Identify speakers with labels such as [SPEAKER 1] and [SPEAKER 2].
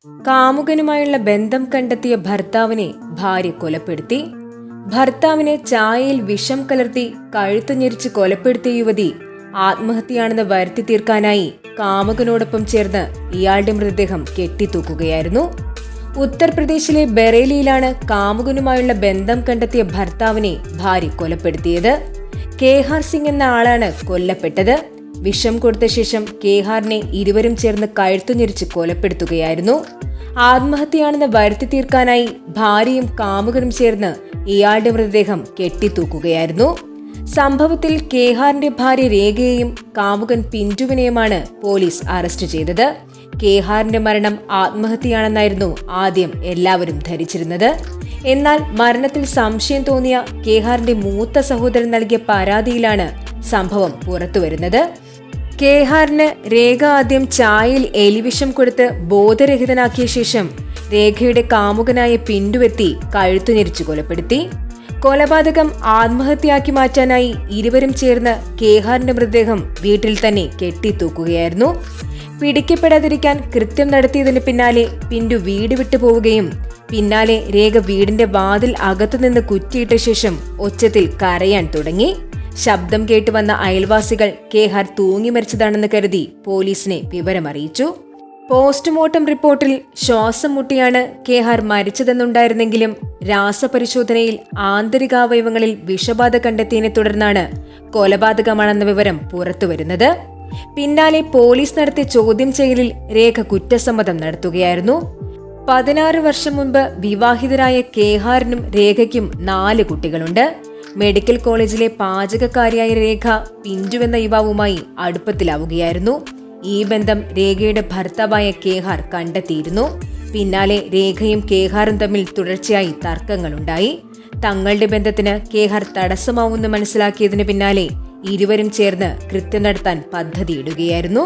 [SPEAKER 1] കാമുകനുമായുള്ള ബന്ധം കണ്ടെത്തിയ ഭർത്താവിനെ ഭാര്യ കൊലപ്പെടുത്തി. ഭർത്താവിനെ ചായയിൽ വിഷം കലർത്തി കഴുത്ത് ഞെരിച്ച് കൊലപ്പെടുത്തിയ യുവതി ആത്മഹത്യയാണെന്ന് വരുത്തി തീർക്കാനായി കാമുകനോടൊപ്പം ചേർന്ന് ഇയാളുടെ മൃതദേഹം കെട്ടിത്തൂക്കുകയായിരുന്നു. ഉത്തർപ്രദേശിലെ ബറേലിയിലാണ് കാമുകനുമായുള്ള ബന്ധം കണ്ടെത്തിയ ഭർത്താവിനെ ഭാര്യ കൊലപ്പെടുത്തിയത്. കേഹാർ സിംഗ് എന്ന ആളാണ് കൊല്ലപ്പെട്ടത്. വിഷം കൊടുത്ത ശേഷം കേഹാറിനെ ഇരുവരും ചേർന്ന് കഴുത്തു ഞെരിച്ച് കൊലപ്പെടുത്തുകയായിരുന്നു. ആത്മഹത്യയാണെന്ന് വരുത്തി തീർക്കാനായി ഭാര്യയും കാമുകനും ചേർന്ന് ഇയാളുടെ മൃതദേഹം കെട്ടിത്തൂക്കുകയായിരുന്നു. സംഭവത്തിൽ കേഹാറിന്റെ ഭാര്യ രേഖയെയും കാമുകൻ പിന്റുവിനെയുമാണ് പോലീസ് അറസ്റ്റ് ചെയ്തത്. കേഹാറിന്റെ മരണം ആത്മഹത്യയാണെന്നായിരുന്നു ആദ്യം എല്ലാവരും ധരിച്ചിരുന്നത്. എന്നാൽ മരണത്തിൽ സംശയം തോന്നിയ കേഹാറിന്റെ മൂത്ത സഹോദരൻ നൽകിയ പരാതിയിലാണ് സംഭവം പുറത്തുവരുന്നത്. കേഹാറിന് രേഖ ആദ്യം ചായയിൽ എലിവിഷം കൊടുത്ത് ബോധരഹിതനാക്കിയ ശേഷം രേഖയുടെ കാമുകനായ പിന്റുവെത്തി കഴുത്തു ഞെരിച്ചു കൊലപ്പെടുത്തി. കൊലപാതകം ആത്മഹത്യയാക്കി മാറ്റാനായി ഇരുവരും ചേർന്ന് കേഹാറിന്റെ മൃതദേഹം വീട്ടിൽ തന്നെ കെട്ടിത്തൂക്കുകയായിരുന്നു. പിടിക്കപ്പെടാതിരിക്കാൻ കൃത്യം നടത്തിയതിന് പിന്നാലെ പിന്റു വീട് വിട്ടു പോവുകയും പിന്നാലെ രേഖ വീടിന്റെ വാതിൽ അകത്തുനിന്ന് കുറ്റിയിട്ട ശേഷം ഒച്ചത്തിൽ കരയാൻ തുടങ്ങി. ശബ്ദം കേട്ടു വന്ന അയൽവാസികൾ കേഹാർ തൂങ്ങി മരിച്ചതാണെന്ന് കരുതി പോലീസിനെ വിവരമറിയിച്ചു. പോസ്റ്റ്മോർട്ടം റിപ്പോർട്ടിൽ ശ്വാസം മുട്ടിയാണ് കേഹാർ മരിച്ചതെന്നുണ്ടായിരുന്നെങ്കിലും രാസപരിശോധനയിൽ ആന്തരികാവയവങ്ങളിൽ വിഷബാധ കണ്ടെത്തിയതിനെ തുടർന്നാണ് കൊലപാതകമാണെന്ന വിവരം പുറത്തുവരുന്നത്. പിന്നാലെ പോലീസ് നടത്തിയ ചോദ്യം ചെയ്യലിൽ രേഖ കുറ്റസമ്മതം നടത്തുകയായിരുന്നു. 16 വർഷം മുൻപ് വിവാഹിതരായ കേഹാറിനും രേഖയ്ക്കും 4 കുട്ടികളുണ്ട്. മെഡിക്കൽ കോളേജിലെ പാചകക്കാരിയായ രേഖ പിന്റുവെന്ന യുവാവുമായി അടുപ്പത്തിലാവുകയായിരുന്നു. ഈ ബന്ധം രേഖയുടെ ഭർത്താവായ കേഹാർ കണ്ടെത്തിയിരുന്നു. പിന്നാലെ രേഖയും കേഹാറും തമ്മിൽ തുടർച്ചയായി തർക്കങ്ങളുണ്ടായി. തങ്ങളുടെ ബന്ധത്തിന് കേഹാർ തടസ്സമാവുമെന്ന് മനസ്സിലാക്കിയതിന് പിന്നാലെ ഇരുവരും ചേർന്ന് കൃത്യം നടത്താൻ പദ്ധതിയിടുകയായിരുന്നു.